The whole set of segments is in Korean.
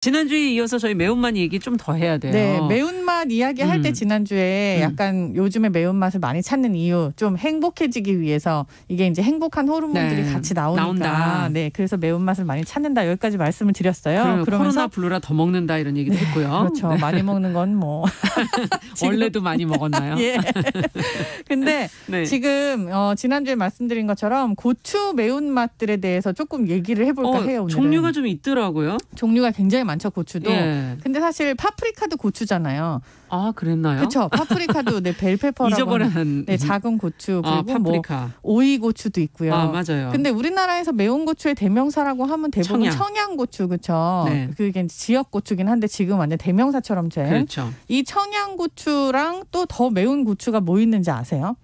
지난주에 이어서 저희 매운맛 얘기 좀 더 해야 돼요. 네, 매운맛 이야기 할 때 지난주에 약간 요즘에 매운맛을 많이 찾는 이유, 좀 행복해지기 위해서 이게 이제 행복한 호르몬들이 같이 나온다. 네, 그래서 매운맛을 많이 찾는다. 여기까지 말씀을 드렸어요. 그러면서 코로나 블루라 더 먹는다 이런 얘기도 했고요. 그렇죠. 네. 많이 먹는 건 뭐 원래도 많이 먹었나요? 예. 근데 네. 지금 지난주에 말씀드린 것처럼 고추 매운맛들에 대해서 조금 얘기를 해볼까 해요. 오늘은. 종류가 좀 있더라고요. 종류가 굉장히 많죠, 고추도. 예. 근데 사실 파프리카도 고추잖아요. 아, 그랬나요? 그렇죠. 파프리카도 네, 벨페퍼라고 잊어버린 네, 작은 고추 그리고 파프리카. 뭐 오이 고추도 있고요. 아, 맞아요. 근데 우리나라에서 매운 고추의 대명사라고 하면 대부분 청양고추 그렇죠. 네. 그게 지역 고추긴 한데 지금 완전 대명사처럼 된. 그렇죠. 이 청양고추랑 또 더 매운 고추가 뭐 있는지 아세요?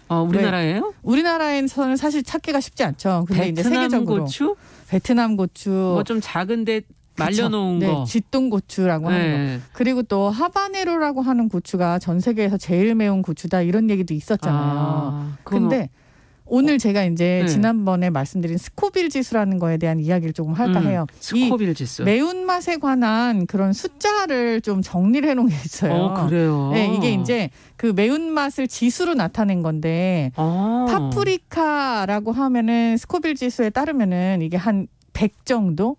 우리나라예요? 우리나라에서는 사실 찾기가 쉽지 않죠. 근데 이제 세계적으로 고추? 베트남 고추 뭐 좀 작은데 말려놓은 거. 네, 쥐똥고추라고 하는 거. 그리고 또 하바네로라고 하는 고추가 전 세계에서 제일 매운 고추다 이런 얘기도 있었잖아요. 근데 오늘 제가 이제 지난번에 말씀드린 스코빌 지수라는 거에 대한 이야기를 조금 할까 해요. 스코빌 지수. 매운맛에 관한 그런 숫자를 좀 정리를 해놓은 게 있어요. 그래요? 네, 이게 이제 그 매운맛을 지수로 나타낸 건데 파프리카라고 하면은 스코빌 지수에 따르면은 이게 한 100 정도?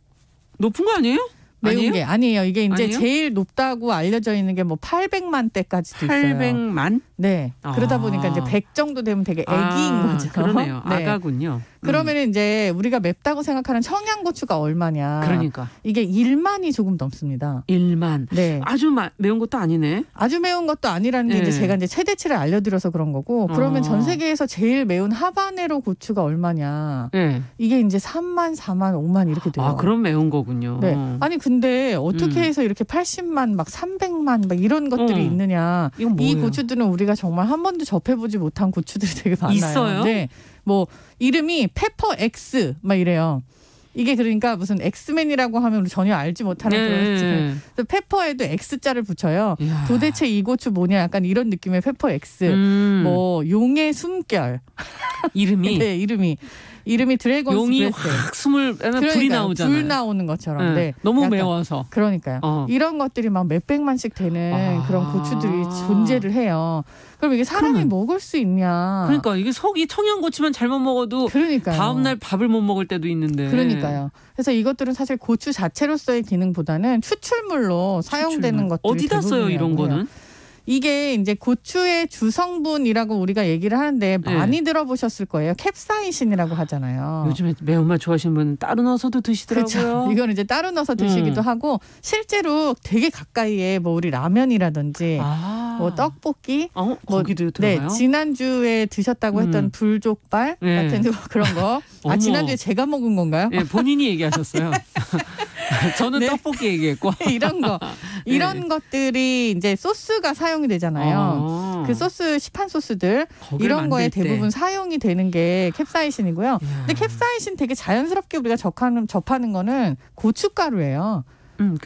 높은 거 아니에요? 매운 게 아니에요. 이게 이제 아니에요? 제일 높다고 알려져 있는 게 뭐 800만 대까지도 있어요. 800만? 네. 그러다 보니까 이제 100 정도 되면 되게 애기인 거죠. 그러네요. 네. 아가군요. 그러면 이제 우리가 맵다고 생각하는 청양고추가 얼마냐. 그러니까. 이게 1만이 조금 넘습니다. 1만. 네. 아주 매운 것도 아니네. 아주 매운 것도 아니라는 게 이제 제가 이제 최대치를 알려드려서 그런 거고 그러면 전 세계에서 제일 매운 하바네로 고추가 얼마냐. 네. 이게 이제 3만, 4만, 5만 이렇게 돼요. 그럼 매운 거군요. 네. 아니 근데 어떻게 해서 이렇게 80만, 막 300만 막 이런 것들이 있느냐. 이 고추들은 우리가 정말 한 번도 접해보지 못한 고추들이 되게 많아요. 있어요? 네. 뭐 이름이 페퍼 X 막 이래요. 이게 그러니까 무슨 엑스맨이라고 하면 우리 전혀 알지 못하는 그런 페퍼에도 X자를 붙여요. 이야. 도대체 이 고추 뭐냐 약간 이런 느낌의 페퍼 X. 뭐 용의 숨결. 이름이? 네, 이름이 드래곤스 용이 브레스. 확 숨을 빼면 불이 나오잖아요. 불 나오는 것처럼. 네. 너무 약간, 매워서. 그러니까요. 이런 것들이 막 몇백만씩 되는 그런 고추들이 존재를 해요. 그럼 이게 사람이 먹을 수 있냐. 그러니까 이게 속이 청양고추만 잘못 먹어도 다음날 밥을 못 먹을 때도 있는데. 그러니까요. 그래서 이것들은 사실 고추 자체로서의 기능보다는 추출물로 사용되는 것들이 어디다 써요 이런 거는? 이게 이제 고추의 주성분이라고 우리가 얘기를 하는데 많이 들어보셨을 거예요. 캡사이신이라고 하잖아요. 요즘에 매운맛 좋아하시는 분은 따로 넣어서도 드시더라고요. 그렇죠. 이건 이제 따로 넣어서 드시기도 하고 실제로 되게 가까이에 뭐 우리 라면이라든지 뭐 떡볶이 거기도 들어가요? 네, 지난주에 드셨다고 했던 불족발 같은 그런 거. 지난주에 제가 먹은 건가요? 네, 본인이 얘기하셨어요. 저는 떡볶이 얘기했고. 이런 것들이 이제 소스가 사용이 되잖아요. 그 소스, 시판 소스들 이런 거에 대부분 사용이 되는 게 캡사이신이고요. 근데 캡사이신 되게 자연스럽게 우리가 접하는 거는 고춧가루예요.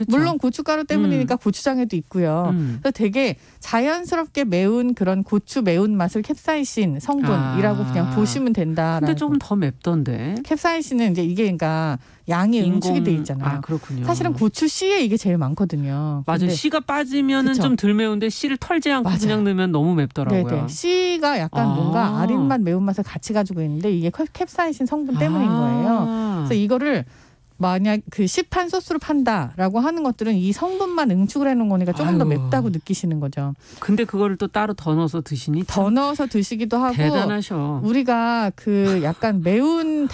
물론 고춧가루 때문이니까 고추장에도 있고요. 그래서 되게 자연스럽게 매운 그런 고추 매운맛을 캡사이신 성분이라고 그냥 보시면 된다라는. 근데 조금 더 맵던데. 캡사이신은 이제 이게 그러니까 양이 응축이 돼 있잖아요. 그렇군요. 사실은 고추 씨에 이게 제일 많거든요. 맞아요. 씨가 빠지면은 좀 덜 매운데 씨를 털지 않고 그냥 넣으면 너무 맵더라고요. 네네. 씨가 약간 뭔가 아린맛 매운맛을 같이 가지고 있는데 이게 캡사이신 성분 때문인 거예요. 그래서 이거를 만약 그 시판 소스로 판다라고 하는 것들은 이 성분만 응축을 해놓은 거니까 조금 더 맵다고 느끼시는 거죠. 근데 그거를 또 따로 더 넣어서 드시니? 더 넣어서 드시기도 하고. 대단하셔. 우리가 그 약간 매운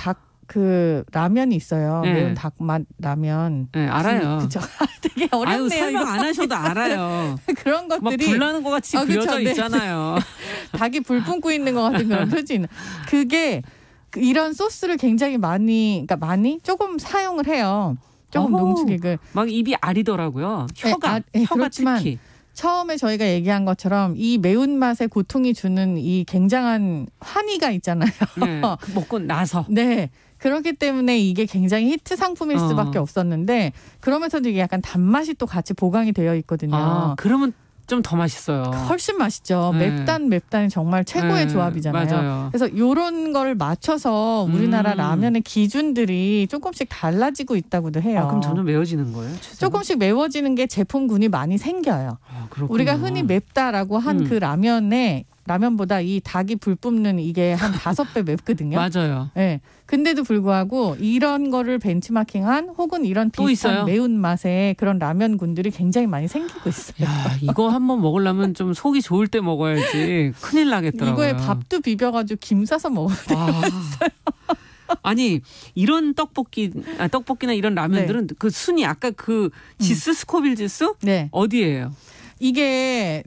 그 라면이 있어요. 매운 닭맛 라면. 네, 알아요. 그쵸. 되게 어렵네요. 설명 안 하셔도 알아요. 그런 것들이. 막 불나는 것 같이 그려져 있잖아요. 닭이 불 뿜고 있는 것 같은 그런 표진. 그게 이런 소스를 굉장히 그러니까 조금 사용을 해요. 조금 농축액을. 막 입이 아리더라고요. 혀가 그렇지만 특히. 처음에 저희가 얘기한 것처럼 이 매운맛의 고통이 주는 이 굉장한 환희가 있잖아요. 네, 먹고 나서. 네. 그렇기 때문에 이게 굉장히 히트 상품일 수밖에 없었는데 그러면서도 이게 약간 단맛이 또 같이 보강이 되어 있거든요. 그러면 좀 더 맛있어요. 훨씬 맛있죠. 네. 맵단이 정말 최고의 네, 조합이잖아요. 맞아요. 그래서 이런 걸 맞춰서 우리나라 라면의 기준들이 조금씩 달라지고 있다고도 해요. 그럼 점점 매워지는 거예요? 조금씩 매워지는 게 제품군이 많이 생겨요. 그렇군요. 우리가 흔히 맵다라고 한 그 라면보다 이 닭이 불 뿜는 이게 한 5배 맵거든요. 맞아요. 네. 근데도 불구하고 이런 거를 벤치마킹한 혹은 이런 비슷한 매운맛의 그런 라면군들이 굉장히 많이 생기고 있어요. 야, 이거 한번 먹으려면 좀 속이 좋을 때 먹어야지 큰일 나겠더라고요. 이거에 밥도 비벼가지고 김 싸서 먹어야 되겠어요. 아니 이런 떡볶이나 이런 라면들은 그 순위 아까 그 지수 스코빌 지수 어디예요? 이게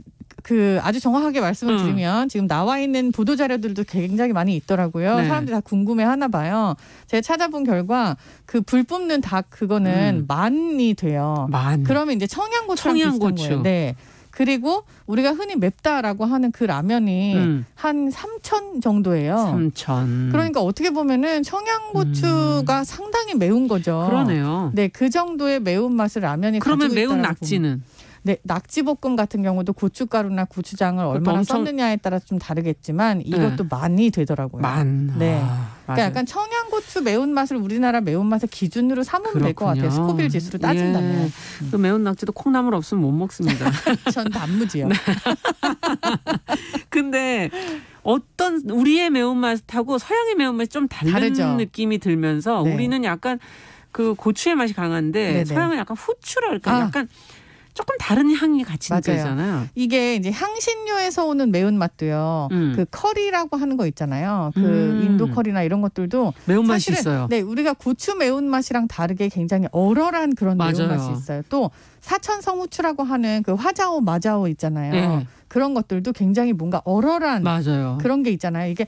아주 정확하게 말씀을 드리면 지금 나와 있는 보도 자료들도 굉장히 많이 있더라고요. 사람들이 다 궁금해하나 봐요. 제가 찾아본 결과 그 불 뿜는 닭 그거는 만이 돼요. 그러면 이제 청양고추랑 비슷한 거예요. 네. 그리고 우리가 흔히 맵다라고 하는 그 라면이 한 3,000 정도예요. 3,000. 그러니까 어떻게 보면은 청양고추가 상당히 매운 거죠. 그러네요. 네, 그 정도의 매운맛을 라면이 가지고 있다라고. 그러면 매운 낙지는? 네, 낙지볶음 같은 경우도 고춧가루나 고추장을 얼마나 썼느냐에 따라서 좀 다르겠지만 이것도 많이 되더라고요. 네. 그러니까 약간 청양고추 매운맛을 우리나라 매운맛의 기준으로 삼으면 될 것 같아요. 스코빌 지수로 따진다면. 그 매운 낙지도 콩나물 없으면 못 먹습니다. 전 단무지요. 근데 어떤 우리의 매운맛하고 서양의 매운맛이 좀 다른 느낌이 들면서 우리는 약간 그 고추의 맛이 강한데 서양은 약간 후추랄까 약간 조금 다른 향이 같이 느껴지잖아요. 이게 이제 향신료에서 오는 매운맛도요. 그 커리라고 하는 거 있잖아요. 그 인도 커리나 이런 것들도 매운맛이 있어요. 네, 우리가 고추 매운맛이랑 다르게 굉장히 얼얼한 그런 매운맛이 있어요. 또 사천성후추라고 하는 그 화자오 마자오 있잖아요. 그런 것들도 굉장히 뭔가 얼얼한 그런 게 있잖아요. 이게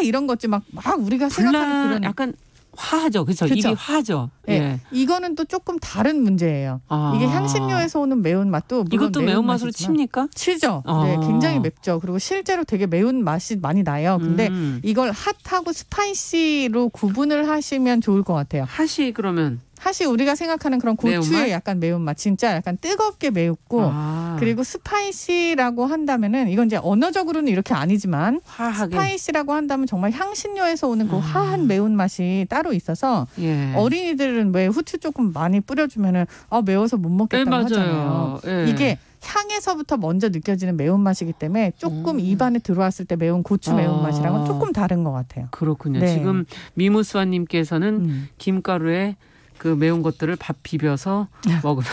이런 것들 막 우리가 생각하는 그런 약간 화하죠. 그렇죠. 입이 화하죠. 네. 이거는 또 조금 다른 문제예요. 이게 향신료에서 오는 매운맛도 이것도 매운맛으로 칩니까? 치죠. 네, 굉장히 맵죠. 그리고 실제로 되게 매운맛이 많이 나요. 근데 이걸 핫하고 스파이시로 구분을 하시면 좋을 것 같아요. 핫이 그러면? 핫이 우리가 생각하는 그런 고추의 매운맛? 약간 매운맛. 진짜 약간 뜨겁게 매웠고 그리고 스파이시라고 한다면은 이건 이제 언어적으로는 이렇게 아니지만 화하게. 스파이시라고 한다면 정말 향신료에서 오는 그 화한 매운맛이 따로 있어서 어린이들은 왜 후추 조금 많이 뿌려주면은 매워서 못 먹겠다고 하잖아요. 이게 향에서부터 먼저 느껴지는 매운맛이기 때문에 조금 입안에 들어왔을 때 매운 고추 매운맛이랑은 조금 다른 것 같아요. 그렇군요. 지금 미무스와님께서는 김가루에 그 매운 것들을 밥 비벼서 먹으면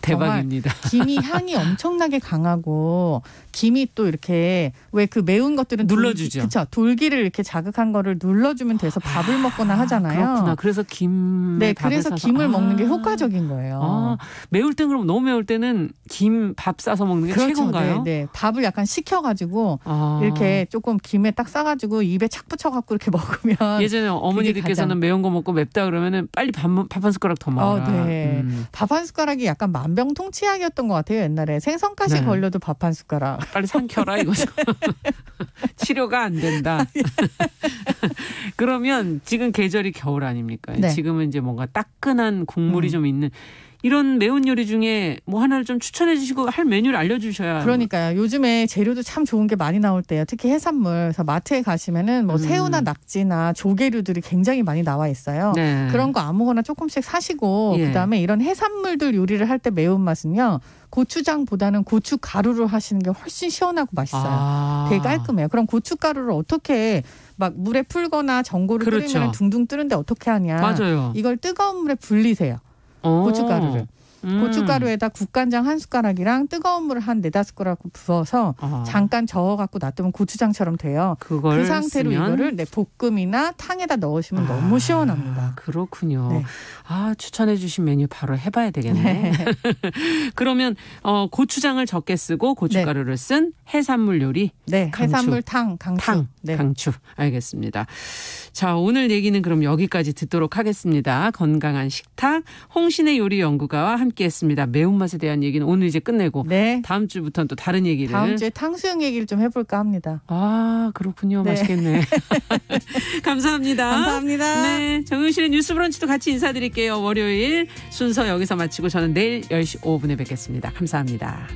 대박입니다. 김이 향이 엄청나게 강하고 김이 또 이렇게 왜 그 매운 것들은 눌러주죠. 그렇죠. 돌기를 이렇게 자극한 거를 눌러주면 돼서 밥을 먹거나 하잖아요. 그렇구나. 그래서 그래서 김을 먹는 게 효과적인 거예요. 매울 땐 그럼 너무 매울 때는 김 밥 싸서 먹는 게 최고인가요? 네. 밥을 약간 식혀가지고 이렇게 조금 김에 딱 싸가지고 입에 착 붙여갖고 이렇게 먹으면 예전에 어머니들께서는 매운 거 먹고 맵다 그러면은 빨리 밥 한 숟가락 더 먹어라. 밥 한 숟가락이 약간 만병통치약이었던 것 같아요. 옛날에 생선가시 걸려도 밥 한 숟가락. 빨리 삼켜라 이거죠. 치료가 안 된다. 그러면 지금 계절이 겨울 아닙니까? 지금은 이제 뭔가 따끈한 국물이 좀 있는 이런 매운 요리 중에 뭐 하나를 좀 추천해 주시고 할 메뉴를 알려주셔야. 그러니까요. 요즘에 재료도 참 좋은 게 많이 나올 때요. 특히 해산물. 그래서 마트에 가시면은 뭐 새우나 낙지나 조개류들이 굉장히 많이 나와 있어요. 그런 거 아무거나 조금씩 사시고 그다음에 이런 해산물들 요리를 할 때 매운맛은요. 고추장보다는 고춧가루로 하시는 게 훨씬 시원하고 맛있어요. 되게 깔끔해요. 그럼 고춧가루를 어떻게 막 물에 풀거나 전골을 끓이면 둥둥 뜨는데 어떻게 하냐. 이걸 뜨거운 물에 불리세요. 고춧가루를. 고춧가루에다 국간장 한 숟가락이랑 뜨거운 물을 한 4-5숟가락 부어서 잠깐 저어갖고 놔두면 고추장처럼 돼요. 그 상태로 쓰면? 이거를 볶음이나 탕에다 넣으시면 너무 시원합니다. 그렇군요. 추천해 주신 메뉴 바로 해봐야 되겠네. 그러면 고추장을 적게 쓰고 고춧가루를 쓴 해산물 요리. 강추. 해산물 탕, 강추. 강추. 알겠습니다. 자, 오늘 얘기는 그럼 여기까지 듣도록 하겠습니다. 건강한 식탁 홍신의 요리 연구가와 함께했습니다. 매운맛에 대한 얘기는 오늘 이제 끝내고 다음 주부터는 또 다른 얘기를. 다음 주에 탕수육 얘기를 좀 해볼까 합니다. 그렇군요. 맛있겠네. 감사합니다. 감사합니다. 네, 정용실의 뉴스 브런치도 같이 인사드릴게요. 월요일 순서 여기서 마치고 저는 내일 10시 5분에 뵙겠습니다. 감사합니다.